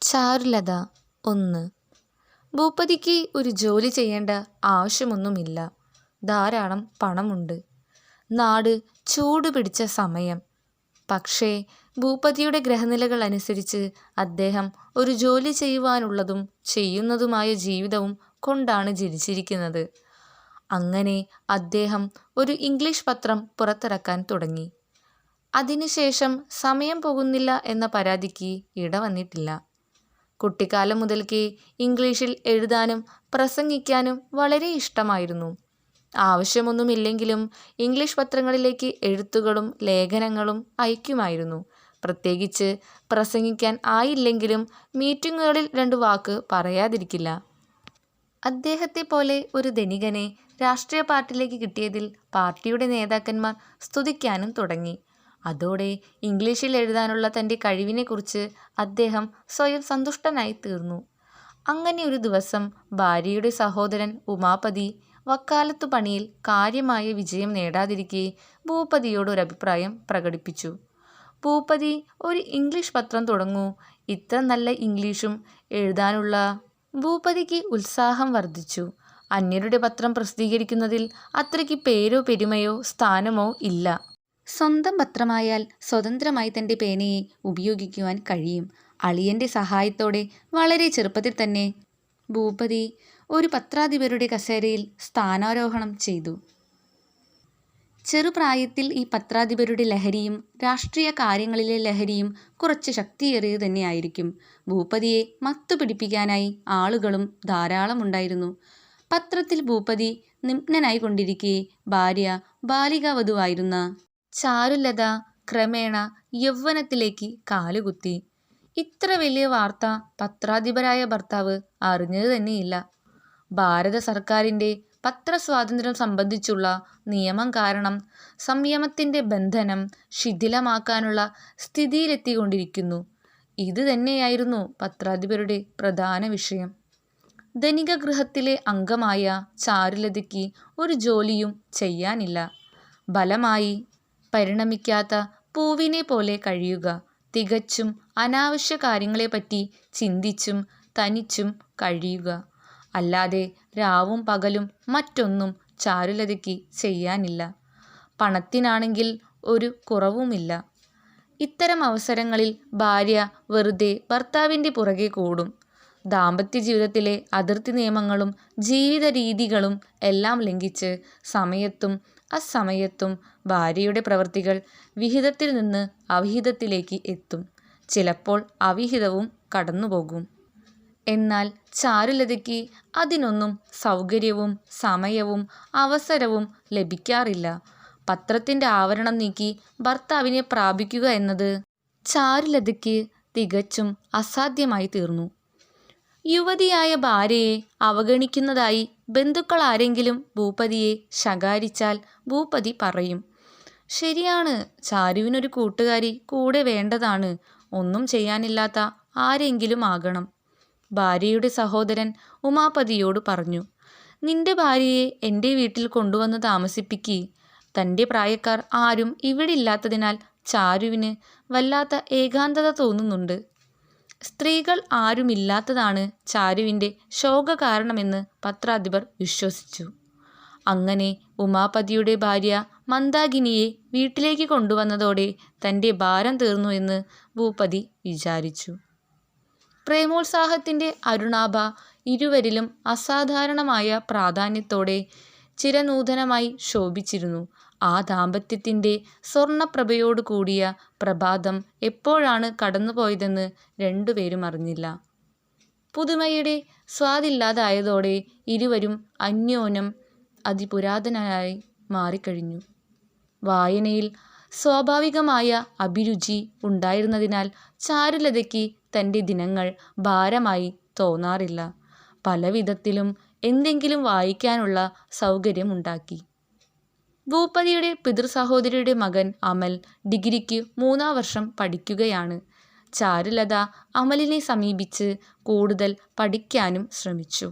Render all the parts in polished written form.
ചാരുലത 1. ഭൂപതിക്ക് ഒരു ജോലി ചെയ്യേണ്ട ആവശ്യമൊന്നുമില്ല. ധാരാളം പണമുണ്ട്. നാട് ചൂടുപിടിച്ച സമയം. പക്ഷേ ഭൂപതിയുടെ ഗ്രഹനിലകൾ അനുസരിച്ച് അദ്ദേഹം ഒരു ജോലി ചെയ്യുവാനുള്ളതും ചെയ്യുന്നതുമായ ജീവിതവും കൊണ്ടാണ് ജനിച്ചിരിക്കുന്നത്. അങ്ങനെ അദ്ദേഹം ഒരു ഇംഗ്ലീഷ് പത്രം പുറത്തിറക്കാൻ തുടങ്ങി. അതിനുശേഷം സമയം പോകുന്നില്ല എന്ന പരാതിക്ക് ഇടവന്നിട്ടില്ല. കുട്ടിക്കാലം മുതൽക്കേ ഇംഗ്ലീഷിൽ എഴുതാനും പ്രസംഗിക്കാനും വളരെ ഇഷ്ടമായിരുന്നു. ആവശ്യമൊന്നുമില്ലെങ്കിലും ഇംഗ്ലീഷ് പത്രങ്ങളിലേക്ക് എഴുത്തുകളും ലേഖനങ്ങളും അയക്കുമായിരുന്നു. പ്രത്യേകിച്ച് പ്രസംഗിക്കാൻ ആയില്ലെങ്കിലും മീറ്റിങ്ങുകളിൽ 2 വാക്ക് പറയാതിരിക്കില്ല. അദ്ദേഹത്തെപ്പോലെ ഒരു ധനികനെ രാഷ്ട്രീയ പാർട്ടിയിലേക്ക് കിട്ടിയതിൽ പാർട്ടിയുടെ നേതാക്കന്മാർ സ്തുതിക്കാനും തുടങ്ങി. അതോടെ ഇംഗ്ലീഷിൽ എഴുതാനുള്ള തൻ്റെ കഴിവിനെക്കുറിച്ച് അദ്ദേഹം സ്വയം സന്തുഷ്ടനായി തീർന്നു. അങ്ങനെ ഒരു ദിവസം ഭാര്യയുടെ സഹോദരൻ ഉമാപതി വക്കാലത്തുപണിയിൽ കാര്യമായ വിജയം നേടാതിരിക്കെ ഭൂപതിയോട് ഒരഭിപ്രായം പ്രകടിപ്പിച്ചു. ഭൂപതി ഒരു ഇംഗ്ലീഷ് പത്രം തുടങ്ങൂ, ഇത്ര നല്ല ഇംഗ്ലീഷും എഴുതാനുള്ള. ഭൂപതിക്ക് ഉത്സാഹം വർദ്ധിച്ചു. അന്യരുടെ പത്രം പ്രസിദ്ധീകരിക്കുന്നതിൽ അത്രയ്ക്ക് പേരോ പെരുമയോ സ്ഥാനമോ ഇല്ല. സ്വന്തം പത്രമായാൽ സ്വതന്ത്രമായി തൻ്റെ പേനയെ ഉപയോഗിക്കുവാൻ കഴിയും. അളിയൻ്റെ സഹായത്തോടെ വളരെ ചെറുപ്പത്തിൽ തന്നെ ഭൂപതി ഒരു പത്രാധിപരുടെ കസേരയിൽ സ്ഥാനാരോഹണം ചെയ്തു. ചെറുപ്രായത്തിൽ ഈ പത്രാധിപരുടെ ലഹരിയും രാഷ്ട്രീയ കാര്യങ്ങളിലെ ലഹരിയും കുറച്ച് ശക്തിയേറിയത് തന്നെയായിരിക്കും. ഭൂപതിയെ മത്തുപിടിപ്പിക്കാനായി ആളുകളും ധാരാളമുണ്ടായിരുന്നു. പത്രത്തിൽ ഭൂപതി നിമ്നനായി കൊണ്ടിരിക്കെ ഭാര്യ ബാലികാവധുവായിരുന്ന ചാരുലത ക്രമേണ യൗവനത്തിലേക്ക് കാലുകുത്തി. ഇത്ര വലിയ വാർത്ത പത്രാധിപരായ ഭർത്താവ് അറിഞ്ഞത് തന്നെയില്ല. ഭാരത സർക്കാരിൻ്റെ പത്രസ്വാതന്ത്ര്യം സംബന്ധിച്ചുള്ള നിയമം കാരണം സംയമത്തിൻ്റെ ബന്ധനം ശിഥിലമാക്കാനുള്ള സ്ഥിതിയിലെത്തിക്കൊണ്ടിരിക്കുന്നു. ഇത് തന്നെയായിരുന്നു പത്രാധിപരുടെ പ്രധാന വിഷയം. ധനിക ഗൃഹത്തിലെ അംഗമായ ചാരുലതയ്ക്ക് ഒരു ജോലിയും ചെയ്യാനില്ല. ബലമായി പരിണമിക്കാത്ത പൂവിനെ പോലെ കഴിയുക, തികച്ചും അനാവശ്യ കാര്യങ്ങളെപ്പറ്റി ചിന്തിച്ചും തനിച്ചും കഴിയുക. അല്ലാതെ രാവും പകലും മറ്റൊന്നും ചാരുലതയ്ക്ക് ചെയ്യാനില്ല. പണത്തിനാണെങ്കിൽ ഒരു കുറവുമില്ല. ഇത്തരം അവസരങ്ങളിൽ ഭാര്യ വെറുതെ ഭർത്താവിൻ്റെ പുറകെ കൂടും. ദാമ്പത്യ ജീവിതത്തിലെ അതിർത്തി നിയമങ്ങളും ജീവിത രീതികളും എല്ലാം ലംഘിച്ച് സമയത്തും അസമയത്തും ഭാര്യയുടെ പ്രവൃത്തികൾ വിഹിതത്തിൽ നിന്ന് അവിഹിതത്തിലേക്ക് എത്തും. ചിലപ്പോൾ അവിഹിതവും കടന്നുപോകും. എന്നാൽ ചാരുലതയ്ക്ക് അതിനൊന്നും സൗകര്യവും സമയവും അവസരവും ലഭിക്കാറില്ല. പത്രത്തിൻ്റെ ആവരണം നീക്കി ഭർത്താവിനെ പ്രാപിക്കുക എന്നത് ചാരുലതയ്ക്ക് തികച്ചും അസാധ്യമായി തീർന്നു. യുവതിയായ ഭാര്യയെ അവഗണിക്കുന്നതായി ബന്ധുക്കൾ ആരെങ്കിലും ഭൂപതിയെ ശകാരിച്ചാൽ ഭൂപതി പറയും, ശരിയാണ്, ചാരുവിനൊരു കൂട്ടുകാരി കൂടെ വേണ്ടതാണ്, ഒന്നും ചെയ്യാനില്ലാത്ത ആരെങ്കിലും ആകണം. ഭാര്യയുടെ സഹോദരൻ ഉമാപതിയോട് പറഞ്ഞു, നിന്റെ ഭാര്യയെ എൻ്റെ വീട്ടിൽ കൊണ്ടുവന്ന് താമസിപ്പിക്ക്. തൻ്റെ പ്രായക്കാർ ആരും ഇവിടെ ഇല്ലാത്തതിനാൽ ചാരുവിന് വല്ലാത്ത ഏകാന്തത തോന്നുന്നുണ്ട്. സ്ത്രീകൾ ആരുമില്ലാത്തതാണ് ചാരുവിൻ്റെ ശോക കാരണമെന്ന് പത്രാധിപർ വിശ്വസിച്ചു. അങ്ങനെ ഉമാപതിയുടെ ഭാര്യ മന്ദാകിനിയെ വീട്ടിലേക്ക് കൊണ്ടുവന്നതോടെ തൻ്റെ ഭാരം തീർന്നു എന്ന് ഭൂപതി വിചാരിച്ചു. പ്രേമോത്സാഹത്തിൻ്റെ അരുണാഭ ഇരുവരിലും അസാധാരണമായ പ്രാധാന്യത്തോടെ ചിരനൂതനമായി ശോഭിച്ചിരുന്നു. ആ ദാമ്പത്യത്തിൻ്റെ സ്വർണപ്രഭയോടു കൂടിയ പ്രഭാതം എപ്പോഴാണ് കടന്നുപോയതെന്ന് രണ്ടുപേരും അറിഞ്ഞില്ല. പുതുമയുടെ സ്വാദില്ലാതായതോടെ ഇരുവരും അന്യോന്യം അതിപുരാതനരായി മാറിക്കഴിഞ്ഞു. വായനയിൽ സ്വാഭാവികമായ അഭിരുചി ഉണ്ടായിരുന്നതിനാൽ ചാരുലതയ്ക്ക് തൻ്റെ ദിനങ്ങൾ ഭാരമായി തോന്നാറില്ല. പലവിധത്തിലും എന്തെങ്കിലും വായിക്കാനുള്ള സൗകര്യമുണ്ടാക്കി. ഭൂപതിയുടെ പിതൃസഹോദരിയുടെ മകൻ അമൽ ഡിഗ്രിക്ക് 3-ാം വർഷം പഠിക്കുകയാണ്. ചാരുലത അമലിനെ സമീപിച്ച് കൂടുതൽ പഠിക്കാനും ശ്രമിച്ചു.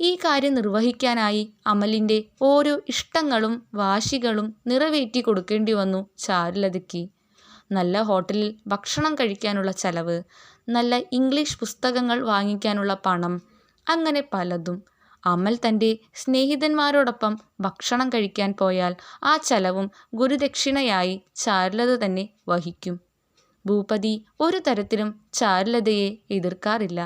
ഈ കാര്യം നിർവഹിക്കാനായി അമലിൻ്റെ ഓരോ ഇഷ്ടങ്ങളും വാശികളും നിറവേറ്റി കൊടുക്കേണ്ടി വന്നു ചാരുലതയ്ക്ക്. നല്ല ഹോട്ടലിൽ ഭക്ഷണം കഴിക്കാനുള്ള ചെലവ്, നല്ല ഇംഗ്ലീഷ് പുസ്തകങ്ങൾ വാങ്ങിക്കാനുള്ള പണം, അങ്ങനെ പലതും. അമൽ തൻ്റെ സ്നേഹിതന്മാരോടൊപ്പം ഭക്ഷണം കഴിക്കാൻ പോയാൽ ആ ചെലവും ഗുരുദക്ഷിണയായി ചാരുലത തന്നെ വഹിക്കും. ഭൂപതി ഒരു തരത്തിലും ചാരുലതയെ എതിർക്കാറില്ല.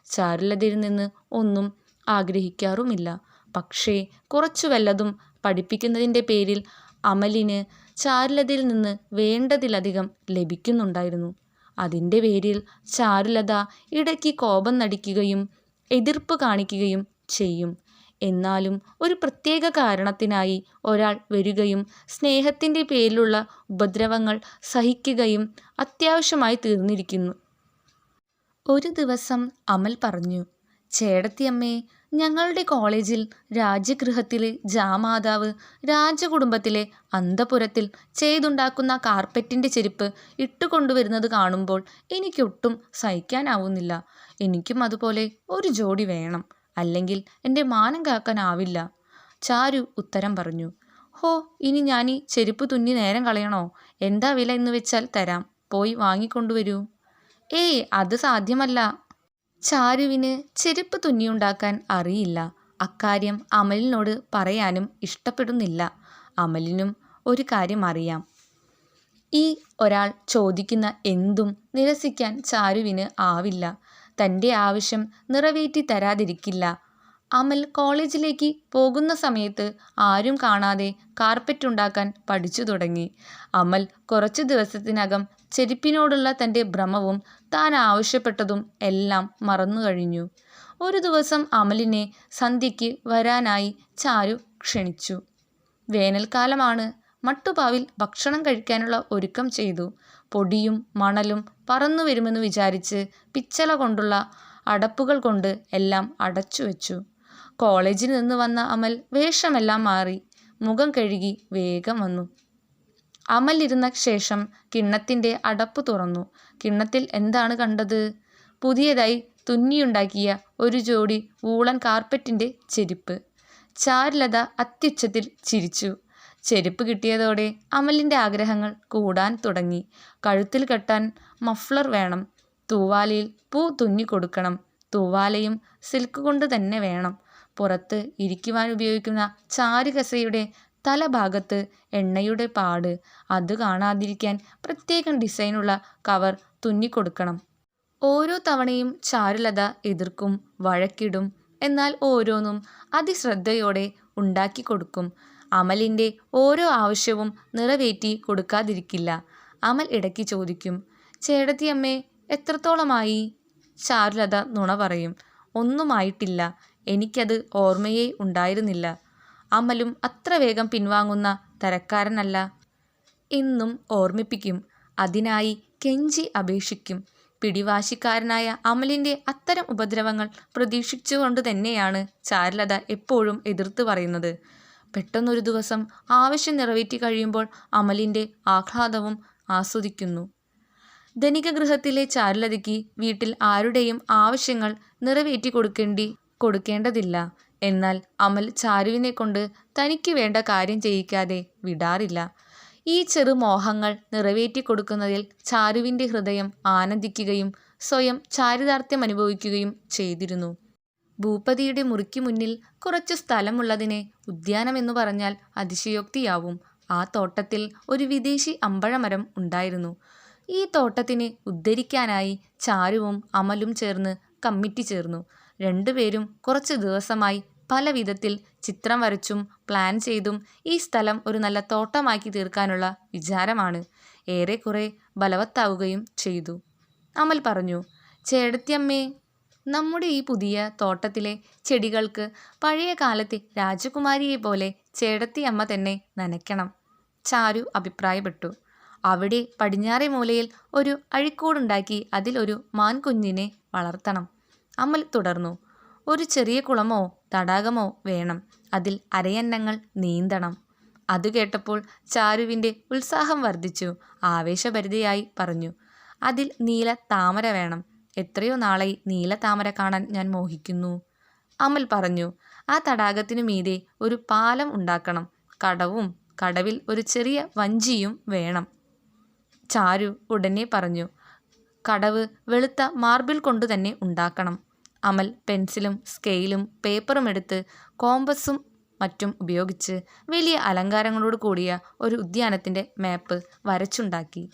ചാരുലതയിൽ നിന്ന് ഒന്നും ആഗ്രഹിക്കാറുമില്ല. പക്ഷേ കുറച്ചു വല്ലതും പഠിപ്പിക്കുന്നതിൻ്റെ പേരിൽ അമലിന് ചാരുലതയിൽ നിന്ന് വേണ്ടതിലധികം ലഭിക്കുന്നുണ്ടായിരുന്നു. അതിൻ്റെ പേരിൽ ചാരുലത ഇടയ്ക്ക് കോപം നടിക്കുകയും എതിർപ്പ് കാണിക്കുകയും ചെയ്യും. എന്നാലും ഒരു പ്രത്യേക കാരണത്തിനായി ഒരാൾ വരികയും സ്നേഹത്തിൻ്റെ പേരിലുള്ള ഉപദ്രവങ്ങൾ സഹിക്കുകയും അത്യാവശ്യമായി തീർന്നിരിക്കുന്നു. ഒരു ദിവസം അമൽ പറഞ്ഞു, ചേടത്തിയമ്മേ, ഞങ്ങളുടെ കോളേജിൽ രാജഗൃഹത്തിലെ ജാമാതാവ് രാജകുടുംബത്തിലെ അന്തഃപുരത്തിൽ ചെയ്തുണ്ടാക്കുന്ന കാർപ്പറ്റിൻ്റെ ചെരുപ്പ് ഇട്ടുകൊണ്ടുവരുന്നത് കാണുമ്പോൾ എനിക്കൊട്ടും സഹിക്കാനാവുന്നില്ല. എനിക്കും അതുപോലെ ഒരു ജോഡി വേണം, അല്ലെങ്കിൽ എൻ്റെ മാനം കാക്കാനാവില്ല. ചാരു ഉത്തരം പറഞ്ഞു. ഹോ, ഇനി ഞാനീ ചെരുപ്പ് തുന്നി നേരം കളയണോ? എന്താ വില എന്ന് വെച്ചാൽ തരാം, പോയി വാങ്ങിക്കൊണ്ടുവരൂ. ഏയ്, അത് സാധ്യമല്ല. ചാരുവിന് ചെരുപ്പ് തുന്നിയുണ്ടാക്കാൻ അറിയില്ല. അക്കാര്യം അമലിനോട് പറയാനും ഇഷ്ടപ്പെടുന്നില്ല. അമലിനും ഒരു കാര്യം അറിയാം, ഈ ഒരാൾ ചോദിക്കുന്ന എന്തും നിരസിക്കാൻ ചാരുവിന് ആവില്ല. തൻ്റെ ആവശ്യം നിറവേറ്റി തരാതിരിക്കില്ല. അമൽ കോളേജിലേക്ക് പോകുന്ന സമയത്ത് ആരും കാണാതെ കാർപ്പറ്റ് ഉണ്ടാക്കാൻ പഠിച്ചു തുടങ്ങി. അമൽ കുറച്ചു ദിവസത്തിനകം ചെരുപ്പിനോടുള്ള തൻ്റെ ഭ്രമവും താൻ ആവശ്യപ്പെട്ടതും എല്ലാം മറന്നു കഴിഞ്ഞു. ഒരു ദിവസം അമലിനെ സന്ധ്യയ്ക്ക് വരാനായി ചാരു ക്ഷണിച്ചു. വേനൽക്കാലമാണ്. മട്ടുപാവിൽ ഭക്ഷണം കഴിക്കാനുള്ള ഒരുക്കം ചെയ്തു. പൊടിയും മണലും പറന്നു വരുമെന്ന് വിചാരിച്ച് പിച്ചള കൊണ്ടുള്ള അടപ്പുകൾ കൊണ്ട് എല്ലാം അടച്ചു വെച്ചു. കോളേജിൽ നിന്ന് വന്ന അമൽ വേഷമെല്ലാം മാറി മുഖം കഴുകി വേഗം വന്നു. അമൽ ഇരുന്ന ശേഷം കിണ്ണത്തിൻ്റെ അടപ്പ് തുറന്നു. കിണ്ണത്തിൽ എന്താണ് കണ്ടത്? പുതിയതായി തുന്നിയുണ്ടാക്കിയ ഒരു ജോഡി വൂളൻ കാർപ്പറ്റിൻ്റെ ചെരുപ്പ്. ചാരുലത അത്യുച്ചത്തിൽ ചിരിച്ചു. ചെരുപ്പ് കിട്ടിയതോടെ അമലിൻ്റെ ആഗ്രഹങ്ങൾ കൂടാൻ തുടങ്ങി. കഴുത്തിൽ കെട്ടാൻ മഫ്ലർ വേണം, തൂവാലയിൽ പൂ തുന്നിക്കൊടുക്കണം, തൂവാലയും സിൽക്ക് കൊണ്ട് തന്നെ വേണം, പുറത്ത് ഇരിക്കുവാൻ ഉപയോഗിക്കുന്ന ചാരുകസയുടെ തലഭാഗത്ത് എണ്ണയുടെ പാട്, അത് കാണാതിരിക്കാൻ പ്രത്യേകം ഡിസൈനുള്ള കവർ തുന്നിക്കൊടുക്കണം. ഓരോ തവണയും ചാരുലത എതിർക്കും, വഴക്കിടും. എന്നാൽ ഓരോന്നും അതിശ്രദ്ധയോടെ ഉണ്ടാക്കി കൊടുക്കും. അമലിൻ്റെ ഓരോ ആവശ്യവും നിറവേറ്റി കൊടുക്കാതിരിക്കില്ല. അമൽ ഇടയ്ക്ക് ചോദിക്കും, ചേടത്തിയമ്മേ, എത്രത്തോളമായി? ചാരുലത നുണ പറയും, ഒന്നുമായിട്ടില്ല, എനിക്കത് ഓർമ്മയേ ഉണ്ടായിരുന്നില്ല. അമലും അത്ര വേഗം പിൻവാങ്ങുന്ന തരക്കാരനല്ല. എന്നും ഓർമ്മിപ്പിക്കും. അതിനായി കെഞ്ചി അപേക്ഷിക്കും. പിടിവാശിക്കാരനായ അമലിൻ്റെ അത്തരം ഉപദ്രവങ്ങൾ പ്രതീക്ഷിച്ചുകൊണ്ട് തന്നെയാണ് ചാരുലത എപ്പോഴും എതിർത്ത് പറയുന്നത്. പെട്ടെന്നൊരു ദിവസം ആവശ്യം നിറവേറ്റി കഴിയുമ്പോൾ അമലിൻ്റെ ആഹ്ലാദവും ആസ്വദിക്കുന്നു. ധനിക ഗൃഹത്തിലെ ചാരുലതയ്ക്ക് വീട്ടിൽ ആരുടെയും ആവശ്യങ്ങൾ നിറവേറ്റി കൊടുക്കേണ്ടതില്ല. എന്നാൽ അമൽ ചാരുവിനെ കൊണ്ട് തനിക്ക് വേണ്ട കാര്യം ചെയ്യിക്കാതെ വിടാറില്ല. ഈ ചെറുമോഹങ്ങൾ നിറവേറ്റി കൊടുക്കുന്നതിൽ ചാരുവിൻ്റെ ഹൃദയം ആനന്ദിക്കുകയും സ്വയം ചാരിതാർത്ഥ്യം അനുഭവിക്കുകയും ചെയ്തിരുന്നു. ഭൂപതിയുടെ മുറിക്ക് മുന്നിൽ കുറച്ചു സ്ഥലമുള്ളതിനെ ഉദ്യാനമെന്നു പറഞ്ഞാൽ അതിശയോക്തിയാവും. ആ തോട്ടത്തിൽ ഒരു വിദേശി അമ്പഴമരം ഉണ്ടായിരുന്നു. ഈ തോട്ടത്തിന് ഉദ്ധരിക്കാനായി ചാരുവും അമലും ചേർന്ന് കമ്മിറ്റി ചേർന്നു. രണ്ടുപേരും കുറച്ച് ദിവസമായി പല വിധത്തിൽ ചിത്രം വരച്ചും പ്ലാൻ ചെയ്തും ഈ സ്ഥലം ഒരു നല്ല തോട്ടമാക്കി തീർക്കാനുള്ള വിചാരമാണ്. ഏറെക്കുറെ ബലവത്താവുകയും ചെയ്തു. അമൽ പറഞ്ഞു, ചേടത്തിയമ്മേ, നമ്മുടെ ഈ പുതിയ തോട്ടത്തിലെ ചെടികൾക്ക് പഴയ കാലത്തെ രാജകുമാരിയെ പോലെ ചേടത്തിയമ്മ തന്നെ നനയ്ക്കണം. ചാരു അഭിപ്രായപ്പെട്ടു. അവിടെ പടിഞ്ഞാറേ മൂലയിൽ ഒരു അഴിക്കോടുണ്ടാക്കി അതിലൊരു മാൻകുഞ്ഞിനെ വളർത്തണം. അമൽ തുടർന്നു, ഒരു ചെറിയ കുളമോ തടാകമോ വേണം, അതിൽ അരയന്നങ്ങൾ നീന്തണം. അത് കേട്ടപ്പോൾ ചാരുവിൻ്റെ ഉത്സാഹം വർദ്ധിച്ചു. ആവേശഭരിതയായി പറഞ്ഞു, അതിൽ നീല താമര വേണം. എത്രയോ നാളായി നീല താമര കാണാൻ ഞാൻ മോഹിക്കുന്നു. അമൽ പറഞ്ഞു, ആ തടാകത്തിനു മീതെ ഒരു പാലം ഉണ്ടാക്കണം, കടവും കടവിൽ ഒരു ചെറിയ വഞ്ചിയും വേണം. ചാരു ഉടനെ പറഞ്ഞു. കടവ് വെളുത്ത മാർബിൾ കൊണ്ടു തന്നെ ഉണ്ടാക്കണം. അമൽ പെൻസിലും സ്കെയിലും പേപ്പറും എടുത്ത് കോമ്പസും മറ്റും ഉപയോഗിച്ച് വലിയ അലങ്കാരങ്ങളോട് കൂടിയ ഒരു ഉദ്യാനത്തിൻ്റെ മാപ്പ് വരച്ചുണ്ടാക്കി.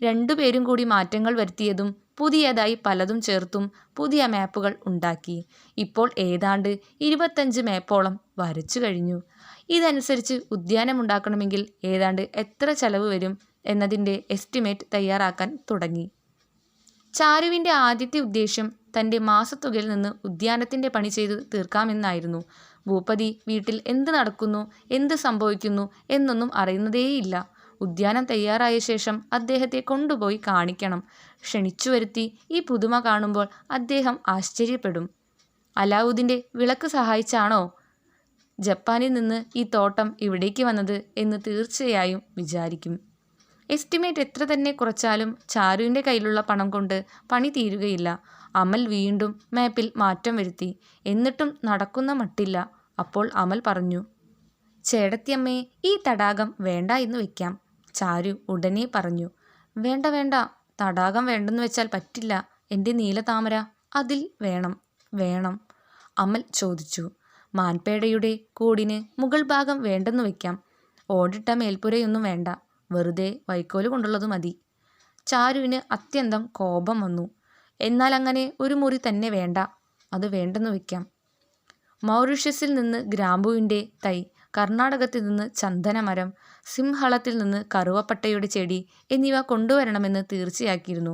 രണ്ടുപേരും കൂടി മാറ്റങ്ങൾ വരുത്തിയതും പുതിയതായി പലതും ചേർത്തും പുതിയ മാപ്പുകൾ ഉണ്ടാക്കി. ഇപ്പോൾ ഏതാണ്ട് 25 മാപ്പോളം വരച്ചു കഴിഞ്ഞു. ഇതനുസരിച്ച് ഉദ്യാനമുണ്ടാക്കണമെങ്കിൽ ഏതാണ്ട് എത്ര ചെലവ് വരും എന്നതിൻ്റെ എസ്റ്റിമേറ്റ് തയ്യാറാക്കാൻ തുടങ്ങി. ചാരുവിൻ്റെ ആദ്യത്തെ ഉദ്ദേശ്യം തൻ്റെ മാസത്തുകയിൽ നിന്ന് ഉദ്യാനത്തിൻ്റെ പണി ചെയ്ത് തീർക്കാമെന്നായിരുന്നു. ഭൂപതി വീട്ടിൽ എന്ത് നടക്കുന്നു, എന്ത് സംഭവിക്കുന്നു എന്നൊന്നും അറിയുന്നതേയില്ല. ഉദ്യാനം തയ്യാറായ ശേഷം അദ്ദേഹത്തെ കൊണ്ടുപോയി കാണിക്കണം. ക്ഷണിച്ചു വരുത്തി ഈ പുതുമ കാണുമ്പോൾ അദ്ദേഹം ആശ്ചര്യപ്പെടും. അലാവുദ്ദീൻ്റെ വിളക്ക് സഹായിച്ചാണോ ജപ്പാനിൽ നിന്ന് ഈ തോട്ടം ഇവിടേക്ക് വന്നത് എന്ന് തീർച്ചയായും വിചാരിക്കും. എസ്റ്റിമേറ്റ് എത്ര തന്നെ കുറച്ചാലും ചാരുവിൻ്റെ കയ്യിലുള്ള പണം കൊണ്ട് പണി തീരുകയില്ല. അമൽ വീണ്ടും മാപ്പിൽ മാറ്റം വരുത്തി. എന്നിട്ടും നടക്കുന്ന മട്ടില്ല. അപ്പോൾ അമൽ പറഞ്ഞു, ചേടത്തിയമ്മേ, ഈ തടാകം വേണ്ട എന്ന് വെക്കാം. ചാരു ഉടനെ പറഞ്ഞു, വേണ്ട വേണ്ട, തടാകം വേണ്ടെന്ന് വെച്ചാൽ പറ്റില്ല. എൻ്റെ നീലതാമര അതിൽ വേണം. വേണം അമൽ ചോദിച്ചു. മാൻപേടയുടെ കൂടിന് മുകൾ ഭാഗം വേണ്ടെന്ന് വെക്കാം. ഓടിട്ട മേൽപ്പുരയൊന്നും വേണ്ട, വെറുതെ വൈക്കോല് കൊണ്ടുള്ളത് മതി. ചാരുവിന് അത്യന്തം കോപം വന്നു. എന്നാൽ അങ്ങനെ ഒരു മുറി തന്നെ വേണ്ട, അത് വേണ്ടെന്ന് വെക്കാം. മൗറീഷ്യസിൽ നിന്ന് ഗ്രാമ്പുവിൻ്റെ തൈ, കർണാടകത്തിൽ നിന്ന് ചന്ദനമരം, സിംഹളത്തിൽ നിന്ന് കറുവപ്പട്ടയുടെ ചെടി എന്നിവ കൊണ്ടുവരണമെന്ന് തീർച്ചയാക്കിയിരുന്നു.